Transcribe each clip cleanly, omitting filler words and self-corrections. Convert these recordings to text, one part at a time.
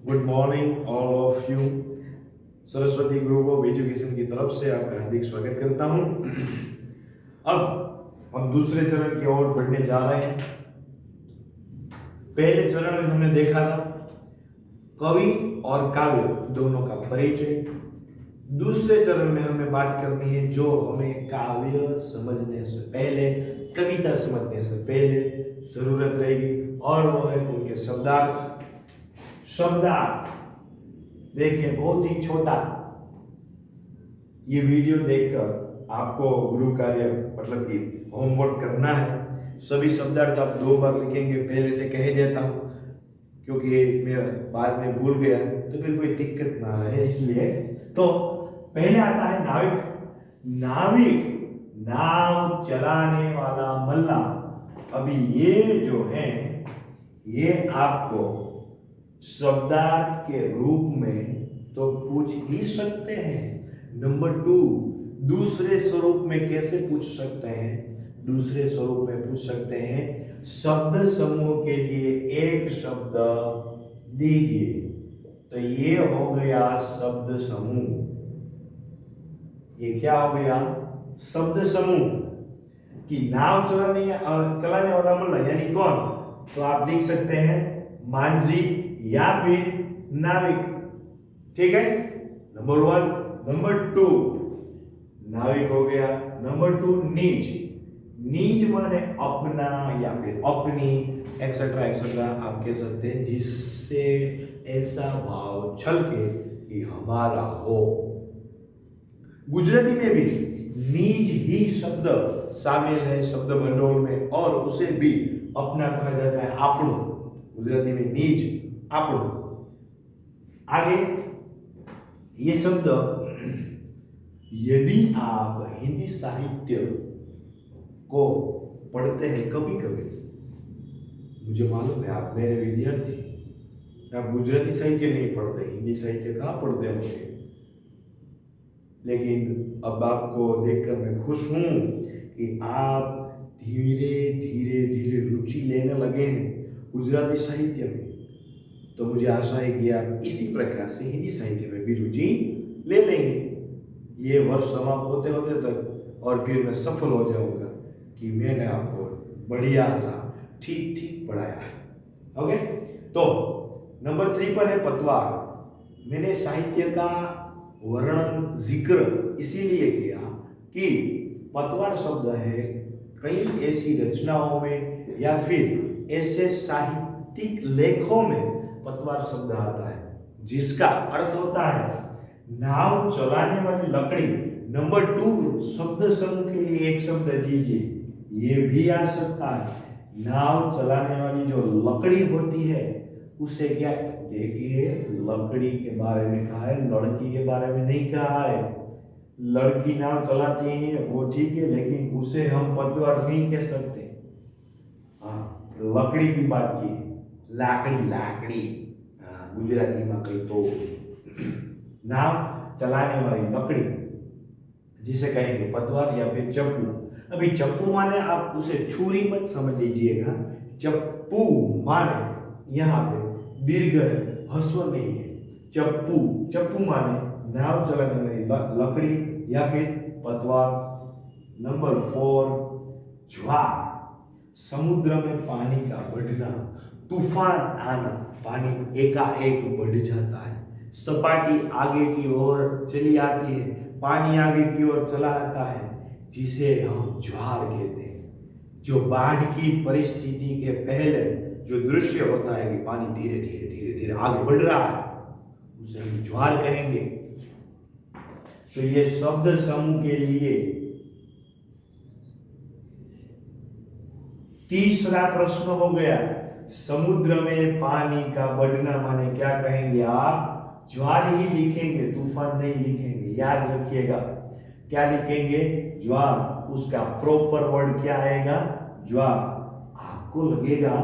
Good morning all of you. Saraswati group of education की तरफ से आपका हार्दिक स्वागत करता हूं। अब हम दूसरे चरण की ओर बढ़ने जा रहे हैं। पहले चरण में हमने देखा था कवि और काव्य दोनों का परिचय। दूसरे चरण में हमें बात करनी है जो हमें काव्य समझने से पहले, कविता समझने से पहले जरूरत रहेगी, और वो है उनके शब्दार्थ। शब्दार्थ देखिए, बहुत ही छोटा। ये वीडियो देखकर आपको गृह कार्य मतलब कि होमवर्क करना है। सभी शब्दार्थ आप 2 बार लिखेंगे, पहले से कह देता हूँ क्योंकि मैं बाद में भूल गया तो फिर कोई दिक्कत ना रहे, इसलिए। तो पहले आता है नाविक। नाविक नाव चलाने वाला मल्ला। अभी ये जो है ये आपको शब्दार्थ के रूप में तो पूछ ही सकते हैं। नंबर 2, दूसरे स्वरूप में कैसे पूछ सकते हैं? दूसरे स्वरूप में पूछ सकते हैं शब्द समूह के लिए एक शब्द दीजिए। तो ये हो गया शब्द समूह। ये क्या हो गया? शब्द समूह। कि नाव चलाने वाला मल्ला यानी कौन? तो आप लिख सकते हैं मांझी या फिर नाविक। ठीक है, नंबर 1। नंबर 2 नाविक हो गया। नंबर 2 नीच। नीच माने अपना या फिर अपनी, एक्सेट्रा एक्सेट्रा आप कह सकते हैं, जिससे ऐसा भाव छलके कि हमारा हो। गुजराती में भी नीज ही शब्द शामिल है शब्द भंडोल में, और उसे भी अपना कहा जाता है, आपणो। गुजराती में नीज, आपणो। आगे ये शब्द यदि आप हिंदी साहित्य को पढ़ते हैं कभी कभी, मुझे मालूम है आप मेरे विद्यार्थी, आप गुजराती साहित्य नहीं पढ़ते, हिंदी साहित्य कहाँ पढ़ते होंगे, लेकिन अब आपको देखकर मैं खुश हूं कि आप धीरे धीरे धीरे रुचि लेने लगे हैं गुजराती साहित्य में। तो मुझे आशा है कि आप इसी प्रकार से हिंदी साहित्य में भी रुचि ले लेंगे ये वर्ष समाप्त होते होते तक, और फिर मैं सफल हो जाऊंगा कि मैंने आपको बढ़िया सा ठीक ठीक पढ़ाया है। ओके, तो नंबर 3 पर है पतवार। मैंने साहित्य का वर्णन जिक्र इसीलिए किया कि पतवार शब्द है कई ऐसी रचनाओं में या फिर ऐसे साहित्यिक लेखों में पतवार शब्द आता है जिसका अर्थ होता है नाव चलाने वाली लकड़ी। नंबर 2 शब्द समूह के लिए एक शब्द दीजिए, ये भी आ सकता है। नाव चलाने वाली जो लकड़ी होती है उसे क्या, देखिए लकड़ी के बारे में कहा है, लड़की के बारे में नहीं कहा है। लड़की नाव चलाती है वो ठीक है, लेकिन उसे हम पतवार नहीं कह सकते। हाँ, लकड़ी की बात की है, लाकड़ी लाकड़ी। हाँ, गुजराती में कही तो नाव चलाने वाली लकड़ी जिसे कहेंगे पतवार या फिर चप्पू। अभी चप्पू माने आप उसे छुरी मत समझ लीजिएगा। चप्पू माने यहाँ पे दीर्घ है, ह्रस्व नहीं है। चप्पू, चप्पू माने नाव चलाने वाली लकड़ी या फिर पतवार। नंबर 4 ज्वार। समुद्र में पानी का बढ़ना, तूफान आना, पानी एकाएक बढ़ जाता है, सपाटी आगे की ओर चली आती है, पानी आगे की ओर चला आता है, जिसे हम ज्वार कहते हैं। जो बाढ़ की परिस्थिति के पहले जो दृश्य होता है कि पानी धीरे धीरे धीरे धीरे आगे बढ़ रहा है, उसे हम ज्वार कहेंगे। तो ये शब्द समूह के लिए तीसरा प्रश्न हो गया। समुद्र में पानी का बढ़ना माने क्या कहेंगे आप? ज्वार ही लिखेंगे, तूफान नहीं लिखेंगे, याद रखिएगा। क्या लिखेंगे? ज्वार। उसका प्रॉपर वर्ड क्या आएगा? ज्वार। आपको लगेगा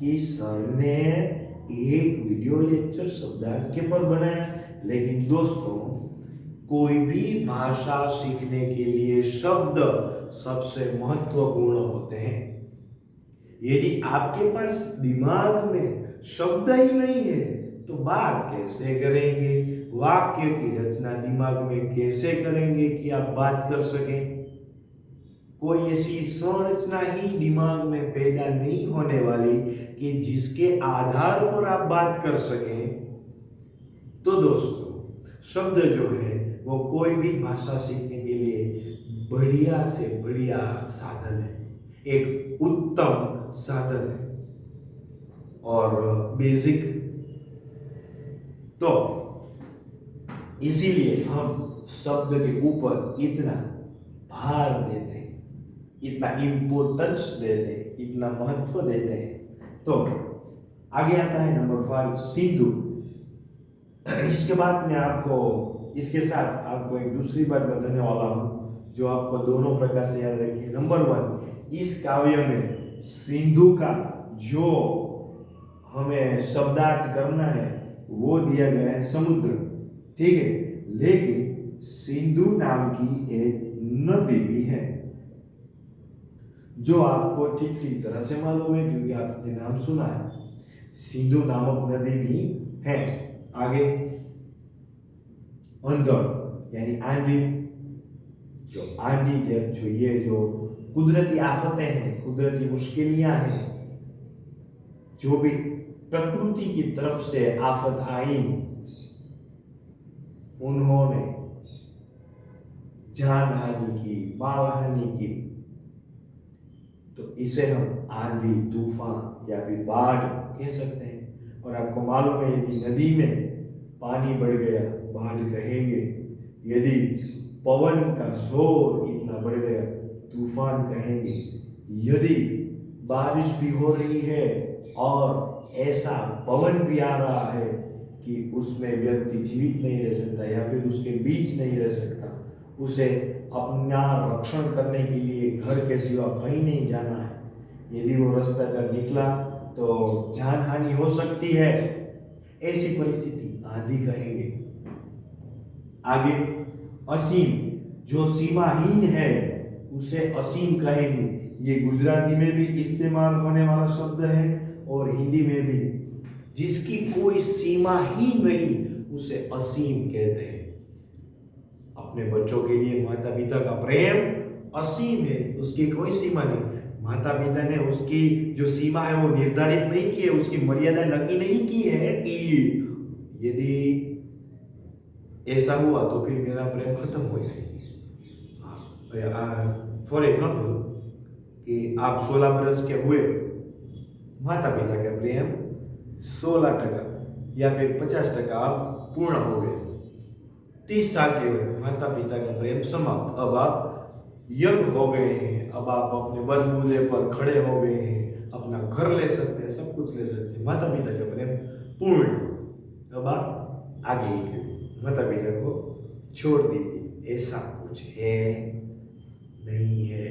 कि सर ने एक वीडियो लेक्चर शब्दार्थ के पर बनाया, लेकिन दोस्तों कोई भी भाषा सीखने के लिए शब्द सबसे महत्वपूर्ण होते हैं। यदि आपके पास दिमाग में शब्द ही नहीं है तो बात कैसे करेंगे, वाक्य की रचना दिमाग में कैसे करेंगे कि आप बात कर सकें। कोई ऐसी संरचना ही दिमाग में पैदा नहीं होने वाली कि जिसके आधार पर आप बात कर सकें। तो दोस्तों, शब्द जो है वो कोई भी भाषा सीखने के लिए बढ़िया से बढ़िया साधन है, एक उत्तम साधन है और बेसिक। तो इसीलिए हम शब्द के ऊपर इतना भार देते हैं, इतना इम्पोर्टेंस देते हैं, इतना महत्व देते हैं। तो आगे आता है नंबर 5, सिंधु। इसके बाद में आपको, इसके साथ आपको एक दूसरी बात बताने वाला हूं जो आपको दोनों प्रकार से याद रखिए। नंबर 1, इस काव्य में सिंधु का जो हमें शब्दार्थ करना है वो दिया गया है समुद्र, ठीक है। लेकिन सिंधु नाम की एक नदी भी है जो आपको ठीक ठीक तरह से मालूम है क्योंकि आपने नाम सुना है। सिंधु नामक नदी भी है। आगे अंधड़ यानी आंधी, जो ये जो कुदरती आफतें हैं, कुदरती मुश्किलियां हैं, जो भी प्रकृति की तरफ से आफत आई, उन्होंने जान हानि की, माल हानि की, तो इसे हम आंधी, तूफान या फिर बाढ़ कह सकते हैं। और आपको मालूम है यदि नदी में पानी बढ़ गया, बाढ़ कहेंगे। यदि पवन का जोर इतना बढ़ गया, तूफान कहेंगे। यदि बारिश भी हो रही है और ऐसा पवन भी आ रहा है कि उसमें व्यक्ति जीवित नहीं रह सकता या फिर उसके बीच नहीं रह सकता, उसे अपना रक्षण करने के लिए घर के सिवा कहीं नहीं जाना है, यदि वो रास्ते पर निकला तो जान हानि हो सकती है, ऐसी परिस्थिति आंधी कहेंगे। आगे असीम, जो सीमाहीन है उसे असीम कहेंगे। ये गुजराती में भी इस्तेमाल होने वाला शब्द है और हिंदी में भी। जिसकी कोई सीमा ही नहीं उसे असीम कहते हैं। अपने बच्चों के लिए माता पिता का प्रेम असीम है, उसकी कोई सीमा नहीं। माता पिता ने उसकी जो सीमा है वो निर्धारित नहीं की है, उसकी मर्यादा नक्की नहीं की है कि यदि ऐसा हुआ तो फिर मेरा प्रेम खत्म हो जाएगी। फॉर एग्जाम्पल कि आप 16 वर्ष के हुए, माता पिता का प्रेम 16% या फिर 50% आप पूर्ण हो गए। 30 साल के हुए, माता पिता का प्रेम समाप्त। अब आप यंग हो गए हैं, अब आप अपने बलबूते पर खड़े हो गए हैं, अपना घर ले सकते हैं, सब कुछ ले सकते हैं, माता पिता का प्रेम पूर्ण। अब आप आगे निकलिए, माता पिता को छोड़ दीजिए। ऐसा कुछ है नहीं है।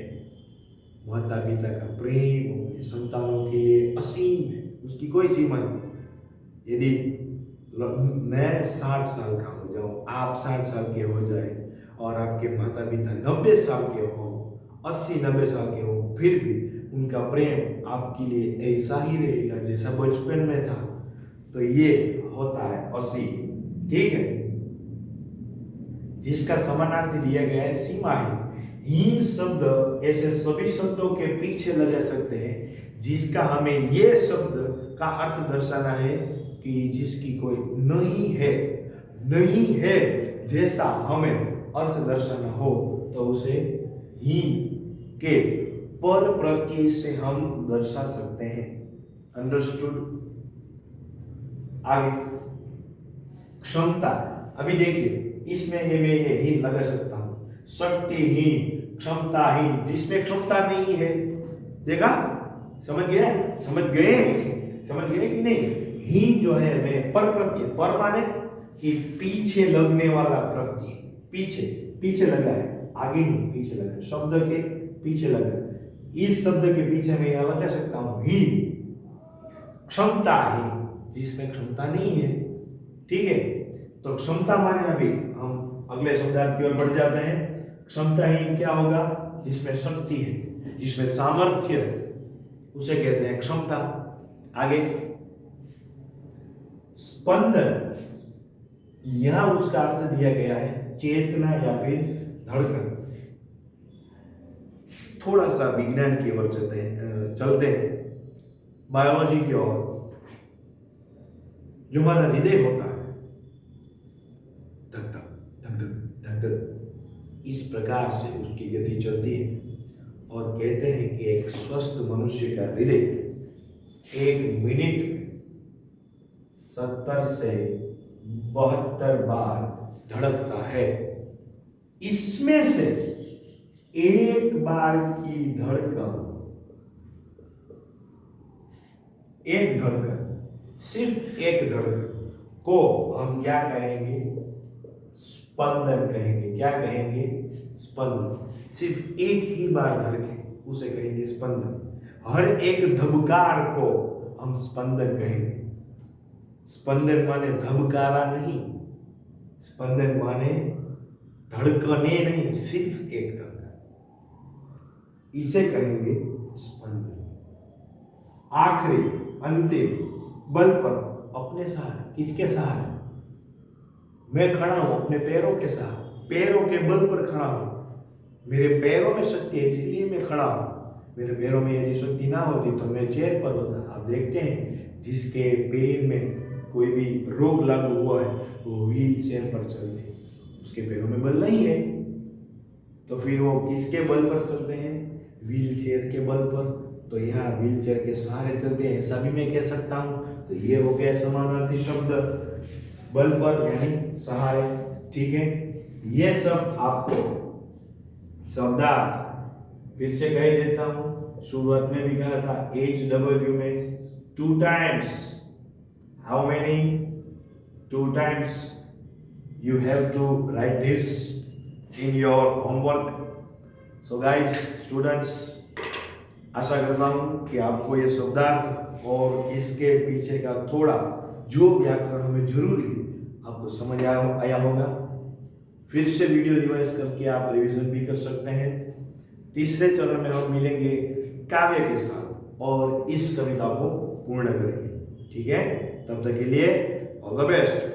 माता पिता का प्रेम अपने संतानों के लिए असीम है, उसकी कोई सीमा नहीं। यदि मैं 60 साल का हो जाऊं, आप 60 साल के हो जाए और आपके माता पिता 90 साल के हो, 80-90 साल के हो, फिर भी उनका प्रेम आपके लिए ऐसा ही रहेगा जैसा बचपन में था, तो ये होता है असीम, ठीक है। जिसका समानार्थी दिया गया है सीमाहीन। हीन शब्द ऐसे सभी शब्दों के पीछे लगा सकते हैं जिसका हमें ये शब्द का अर्थ दर्शाना है कि जिसकी कोई नहीं है जैसा हमें अर्थ दर्शाना हो, तो उसे हीन के पर प्रत्यय से हम दर्शा सकते हैं। अंडरस्टूड। आगे क्षमता। अभी देखिए इसमें ये मैं ये हीन लगा सकता हूं, शक्तिहीन, क्षमताहीन, जिसमें क्षमता नहीं है। देखा, समझ गए कि नहीं। हीन जो है मैं पर प्रत्यय, पर माने कि पीछे लगने वाला प्रत्यय, पीछे लगा है, आगे नहीं, पीछे लगा है, शब्द के पीछे लगा है। इस शब्द के पीछे मैं यह लगा सकता हूं हीन। क्षमताहीन, जिसमें क्षमता नहीं है, ठीक है। तो क्षमता माने, अभी हम अगले शब्दार्थ की ओर बढ़ जाते हैं। क्षमताहीन क्या होगा? जिसमें शक्ति है, जिसमें सामर्थ्य है, उसे कहते हैं क्षमता। आगे स्पंदन यहां उसका अर्थ दिया गया है चेतना या फिर धड़कन। थोड़ा सा विज्ञान की ओर चलते हैं, बायोलॉजी की ओर। जो हमारा हृदय होता है, धक धक धक धक धक धक, इस प्रकार से उसकी गति चलती है। और कहते हैं कि एक स्वस्थ मनुष्य का हृदय 1 मिनट में 70 से 72 बार धड़कता है। इसमें से एक बार की धड़कन, एक धड़कन, सिर्फ एक धड़कन को हम क्या कहेंगे? स्पंदन कहेंगे। क्या कहेंगे? स्पंदन। सिर्फ एक ही बार धड़के उसे कहेंगे स्पंदन। हर एक धबकार को हम स्पंदन कहेंगे। स्पंदन माने धबकारा नहीं, स्पंदन माने धड़कने नहीं, सिर्फ एक धड़कन, इसे कहेंगे स्पंदन। आखिरी अंतिम बल पर अपने सहारे, किसके सहारे? मैं खड़ा हूं अपने पैरों के सहारे, पैरों के बल पर खड़ा हूं। मेरे पैरों में शक्ति है इसलिए मैं खड़ा हूं। मेरे पैरों में यदि शक्ति ना होती तो मैं चेयर पर होता। आप देखते हैं जिसके पैर में कोई भी रोग लागू हुआ है वो व्हील चेयर पर चलते हैं, उसके पैरों में बल नहीं है, तो फिर वो किसके बल पर चलते हैं? व्हील चेयर के बल पर। तो यहाँ व्हील चेयर के सहारे चलते हैं, ऐसा भी मैं कह सकता हूँ। तो ये हो गया समानार्थी शब्द, बल पर यानी सहारे। ठीक है, ये सब आपको शब्दार्थ फिर से कह देता हूँ। शुरुआत में भी कहा था HW में 2 times, how many? 2 times you have to write this in your homework. So guys, students, आशा करता हूँ कि आपको ये शब्दार्थ और इसके पीछे का थोड़ा जो व्याकरण हमें जरूरी है आपको समझ आया होगा। फिर से वीडियो रिवाइज करके आप रिवीजन भी कर सकते हैं। तीसरे चरण में हम मिलेंगे काव्य के साथ और इस कविता को पूर्ण करेंगे। ठीक है, तब तक के लिए ऑल द बेस्ट।